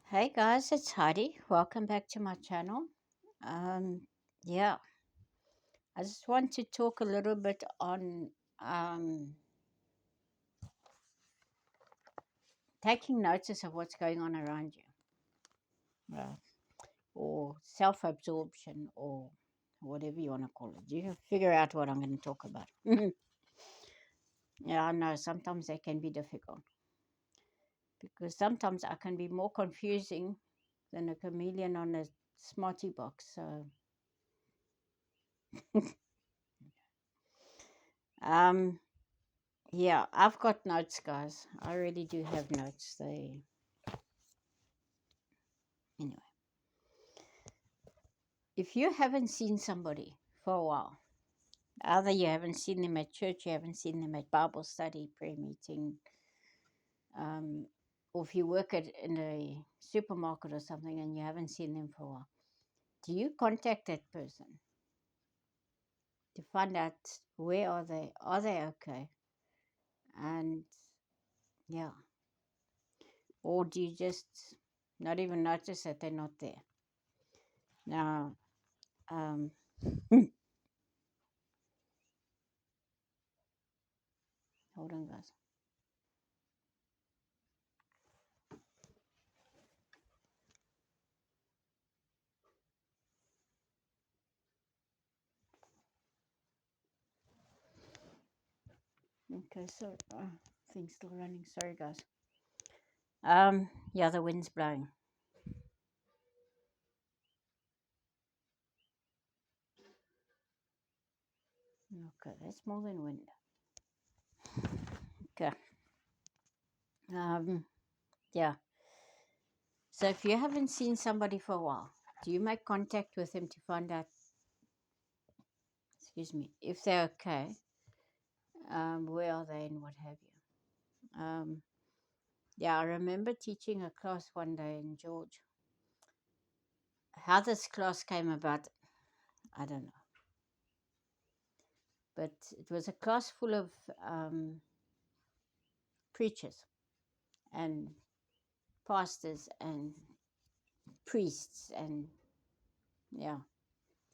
Hey guys, it's Heidi. Welcome back to my channel. Um, yeah, I just want to talk a little bit on um, taking notice of what's going on around you, or self absorption, or whatever you want to call it. You can figure out what I'm going to talk about. Yeah, I know sometimes they can be difficult because sometimes I can be more confusing than a chameleon on a smarty box. So, um, yeah, I've got notes, guys. I really do have notes. Anyway, if you haven't seen somebody for a while, either you haven't seen them at church, you haven't seen them at Bible study, prayer meeting, um, or if you work in a supermarket or something and you haven't seen them for a while, do you contact that person to find out where are they? Are they okay? And yeah, or do you just not even notice that they're not there? Now, um, hold on, guys. Okay, so thing's still running. Sorry, guys. Yeah, the wind's blowing. Okay, that's more than wind. Okay. Um, yeah. So if you haven't seen somebody for a while, do you make contact with them to find out, excuse me, if they're okay? Where are they and what have you? Yeah, I remember teaching a class one day in George. How this class came about, I don't know. But it was a class full of preachers and pastors and priests and yeah,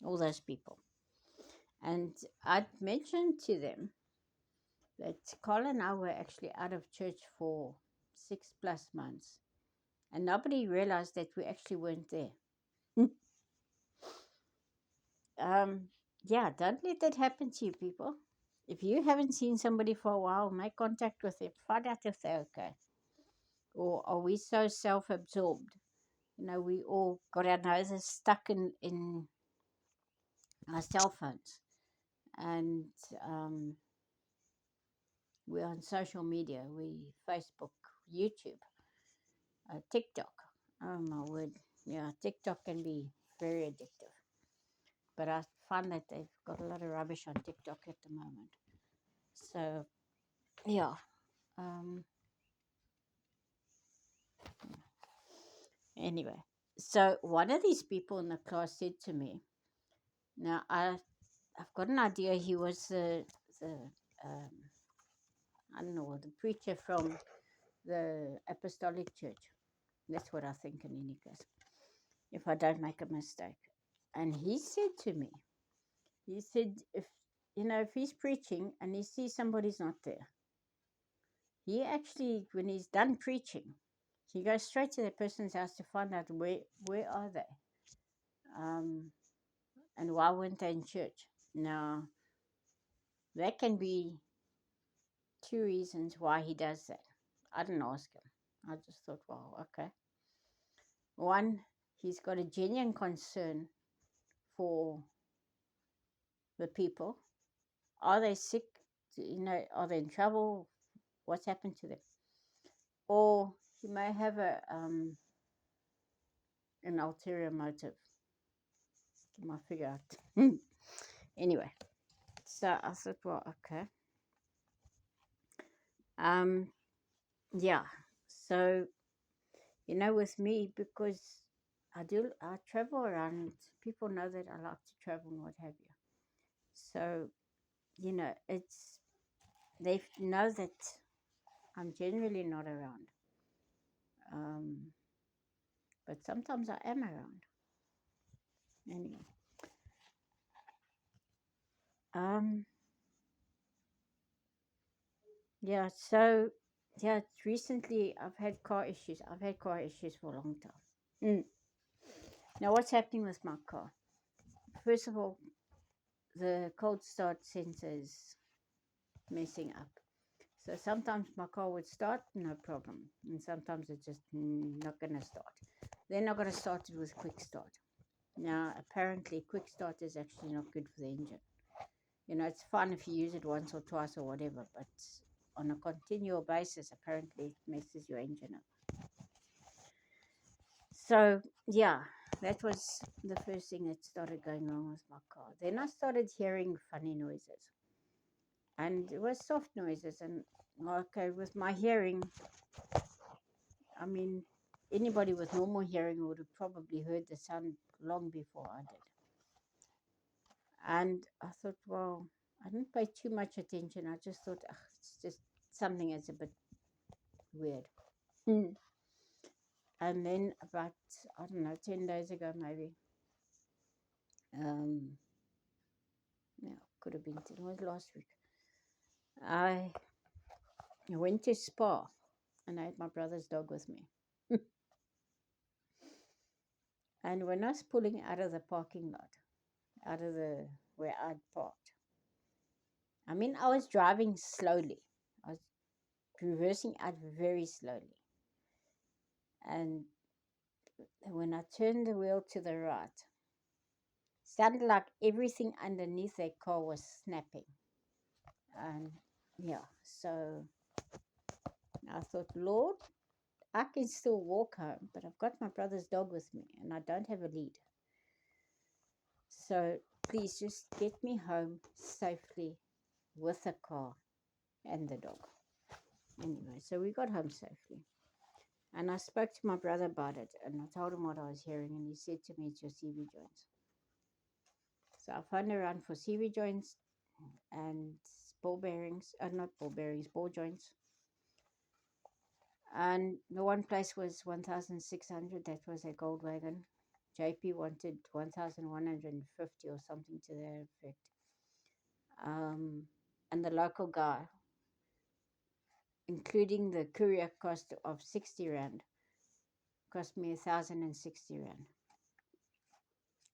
all those people. And I'd mentioned to them that Carl and I were actually out of church for 6+ months, and nobody realized that we actually weren't there. um, yeah, don't let that happen to you, people. If you haven't seen somebody for a while, make contact with them, find out if they're okay. Or are we so self absorbed? You know, we all got our noses stuck in our cell phones. And we're on social media, we Facebook, YouTube, TikTok. Oh my word, yeah, TikTok can be very addictive. But I find that they've got a lot of rubbish on TikTok at the moment. So yeah, um, anyway. So one of these people in the class said to me, "Now I've got an idea. He was the um, I don't know, the preacher from the Apostolic Church. That's what I think in any case, if I don't make a mistake." And he said to me, he said, if he's preaching and he sees somebody's not there, he actually, when he's done preaching, he goes straight to the person's house to find out where are they, um, and why weren't they in church. Now, that can be two reasons why he does that. I didn't ask him. I just thought, wow, okay. One, he's got a genuine concern for the people. Are they sick? Are they in trouble? What's happened to them? Or he may have an ulterior motive. You might figure out. Anyway, so I thought, well, okay. Um, yeah. So with me, because I travel around. People know that I like to travel and what have you. So it's they know that I'm generally not around. Um, but sometimes I am around. Anyway, um, yeah. So yeah, recently I've had car issues. I've had car issues for a long time. Mm. Now, what's happening with my car? First of all, the cold start sensor is messing up. So sometimes my car would start, no problem, and sometimes it's just not going to start. Then I got to start it with quick start. Now, apparently, quick start is actually not good for the engine. You know, it's fun if you use it once or twice or whatever, but on a continual basis, apparently, it messes your engine up. So, yeah, that was the first thing that started going wrong with my car. Then I started hearing funny noises, and it was soft noises. And okay, with my hearing, I mean, anybody with normal hearing would have probably heard the sound long before I did. And I thought, well, I didn't pay too much attention. I just thought, it's just something that's a bit weird. Mm. And then about, I don't know, 10 days ago maybe, um, no, could have been, it was last week, I went to Spa and I had my brother's dog with me. And when I was pulling out of the parking lot, out of the where I'd parked, I mean, I was driving slowly. I was reversing out very slowly. And when I turned the wheel to the right, sounded like everything underneath that car was snapping. And yeah, so I thought, Lord, I can still walk home, but I've got my brother's dog with me and I don't have a lead. So please just get me home safely with the car and the dog. Anyway, so we got home safely. And I spoke to my brother about it and I told him what I was hearing, and he said to me, it's your CV joints. So I phoned around for CV joints and ball bearings, not ball bearings, ball joints. And the one place was 1,600, that was a Goldwagon. JP wanted 1,150 or something to that effect. And the local guy, including the courier cost of 60 Rand, cost me 1,060 Rand.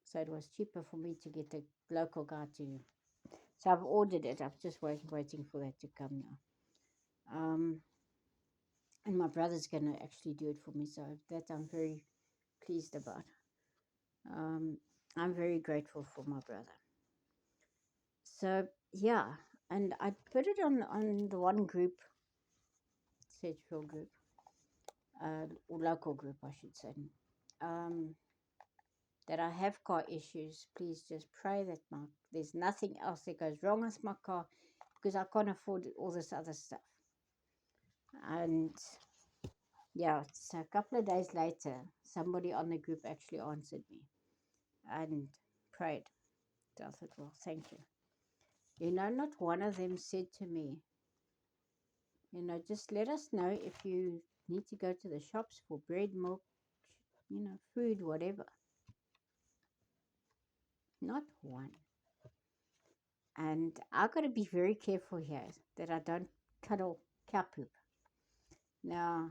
So it was cheaper for me to get the local guy to. So I've ordered it. I'm just waiting for that to come now. And my brother's going to actually do it for me. So that I'm very pleased about. I'm very grateful for my brother. So yeah, and I put it on the one group, Sedgefield group, or local group, I should say. That I have car issues. Please just pray that there's nothing else that goes wrong with my car, because I can't afford all this other stuff. And yeah, so a couple of days later, somebody on the group actually answered me and prayed. So I thought, well, thank you. You know, not one of them said to me, you know, just let us know if you need to go to the shops for bread, milk, you know, food, whatever. Not one. And I've got to be very careful here that I don't cuddle cow poop. Now,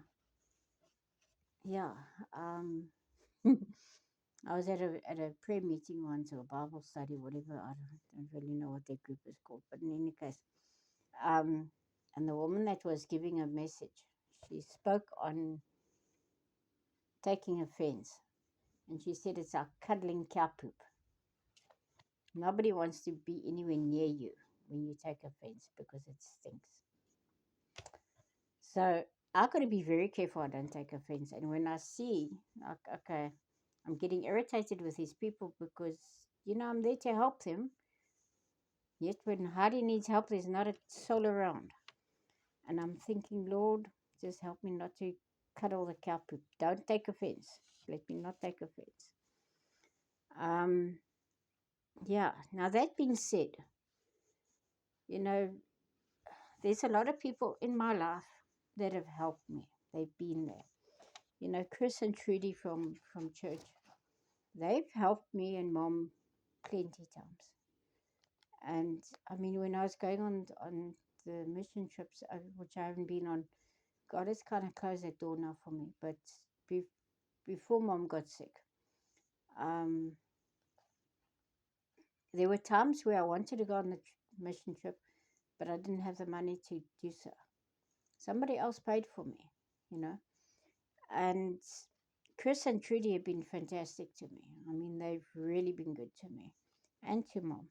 yeah, I was at a prayer meeting once, or a Bible study, whatever. I don't really know what that group is called, but in any case, and the woman that was giving a message, she spoke on taking offense, and she said it's like cuddling cow poop. Nobody wants to be anywhere near you when you take offense because it stinks. So I've got to be very careful I don't take offense. And when I see, like, okay, I'm getting irritated with these people because, you know, I'm there to help them. Yet when Heidi needs help, there's not a soul around. And I'm thinking, Lord, just help me not to cuddle the cow poop. Don't take offense. Let me not take offense. Yeah, now that being said, you know, there's a lot of people in my life that have helped me. They've been there. Chris and Trudy from church, they've helped me and Mom plenty times. And I mean, when I was going on the mission trips, which I haven't been on, God has kind of closed that door now for me. But be, before Mom got sick, um, there were times where I wanted to go on the mission trip, but I didn't have the money to do so. Somebody else paid for me, you know. And Chris and Trudy have been fantastic to me. I mean, they've really been good to me and to Mom.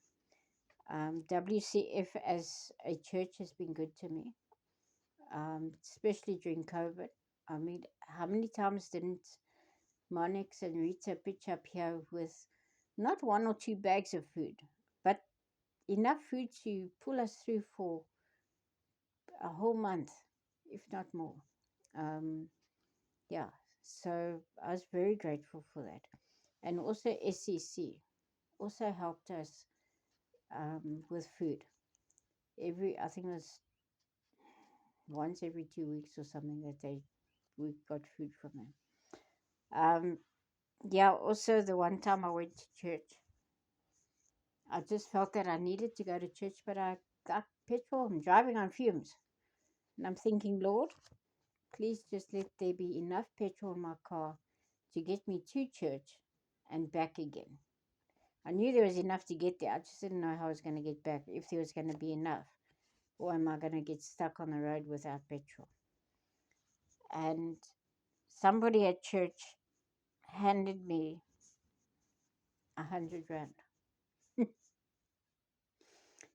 WCF as a church has been good to me, especially during COVID. I mean, how many times didn't Monix and Rita pitch up here with not one or two bags of food, but enough food to pull us through for a whole month, if not more. Um, yeah, so I was very grateful for that. And also SCC also helped us with food. I think it was once every 2 weeks or something that we got food from them. Yeah, also the one time I went to church, I just felt that I needed to go to church, but I got petrol. I'm driving on fumes. And I'm thinking, Lord, please just let there be enough petrol in my car to get me to church and back again. I knew there was enough to get there. I just didn't know how I was going to get back, if there was going to be enough, or am I going to get stuck on the road without petrol? And somebody at church handed me 100 rand.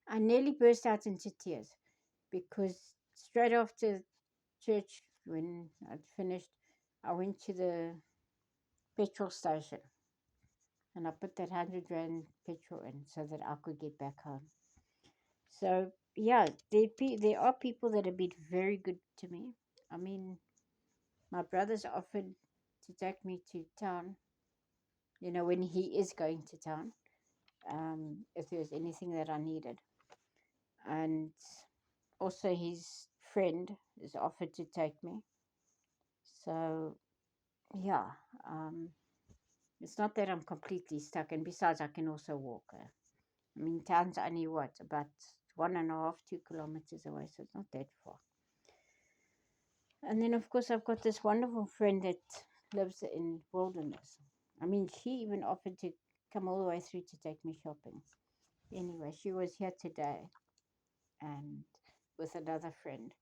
I nearly burst out into tears because straight after church, when I'd finished, I went to the petrol station and I put that 100 rand petrol in so that I could get back home. So yeah, there are people that have been very good to me. I mean, my brother's offered to take me to town, when he is going to town, if there was anything that I needed. And also his friend is offered to take me. So yeah, it's not that I'm completely stuck. And besides, I can also walk. I mean, town's only about 1.5, 2 kilometers away, so it's not that far. And then, of course, I've got this wonderful friend that lives in Wilderness. I mean, she even offered to come all the way through to take me shopping. Anyway, she was here today and with another friend.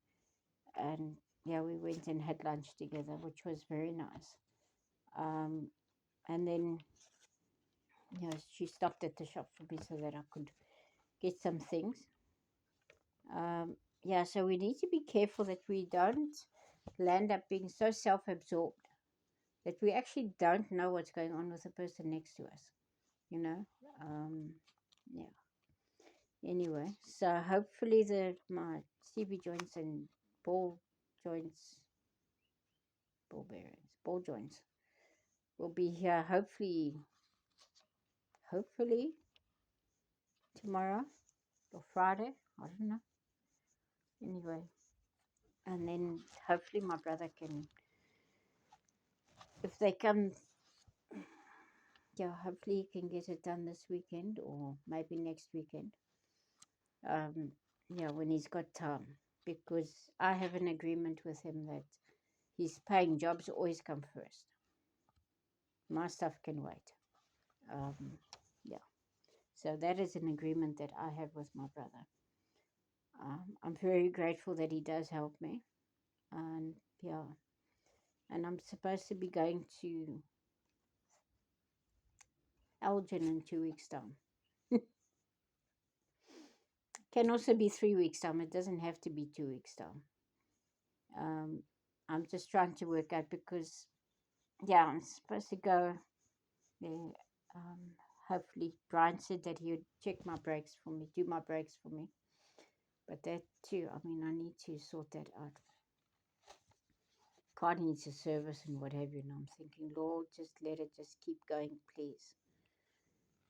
And yeah, we went and had lunch together, which was very nice. Um, and then, she stopped at the shop for me so that I could get some things. Yeah, so we need to be careful that we don't land up being so self absorbed that we actually don't know what's going on with the person next to us, you know? Yeah. Anyway, so hopefully my CB joints and ball joints, ball bearings, ball joints will be here hopefully tomorrow or Friday. I don't know. Anyway, and then hopefully my brother can, if they come, yeah, hopefully he can get it done this weekend or maybe next weekend. Yeah, when he's got time, because I have an agreement with him that his paying jobs always come first. My stuff can wait. Yeah, so that is an agreement that I have with my brother. I'm very grateful that he does help me, and yeah, and I'm supposed to be going to Elgin in 2 weeks' time. Can also be 3 weeks' time. It doesn't have to be 2 weeks' time. Um, I'm just trying to work out because, yeah, I'm supposed to go there. Um, Hopefully, Brian said that he would check my brakes for me, do my brakes for me. But that too, I mean, I need to sort that out. Car needs a service and what have you. And I'm thinking, Lord, just let it just keep going, please.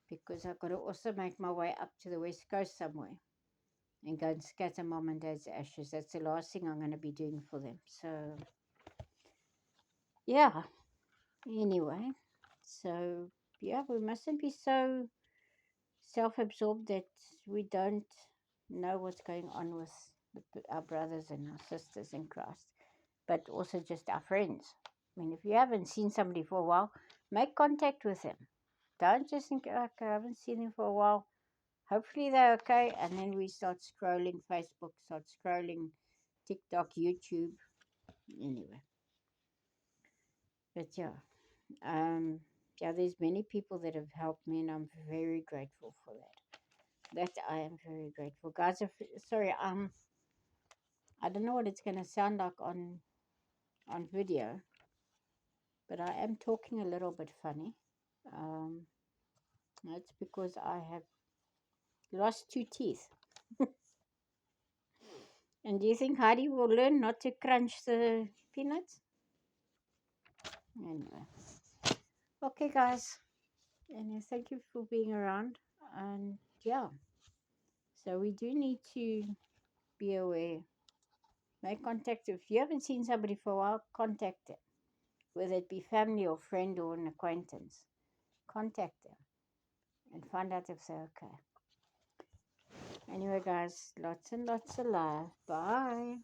Because I've got to also make my way up to the West Coast somewhere and go and scatter mom and dad's ashes. That's the last thing I'm going to be doing for them. So, yeah, anyway, so yeah, we mustn't be so self-absorbed that we don't know what's going on with our brothers and our sisters in Christ, but also just our friends. I mean, if you haven't seen somebody for a while, make contact with them. Don't just think, okay, I haven't seen them for a while. Hopefully they're okay. And then we start scrolling Facebook, start scrolling TikTok, YouTube. Anyway, but yeah, um, yeah, there's many people that have helped me, and I'm very grateful for that. That I am very grateful, guys. If, sorry, I don't know what it's gonna sound like on video, but I am talking a little bit funny. Um, that's because I have lost two teeth. And do you think Heidi will learn not to crunch the peanuts? Anyway, okay, guys, and thank you for being around. And yeah, so we do need to be aware. Make contact. If you haven't seen somebody for a while, contact them, whether it be family or friend or an acquaintance. Contact them and find out if they're okay. Anyway, guys, lots and lots of love. Bye.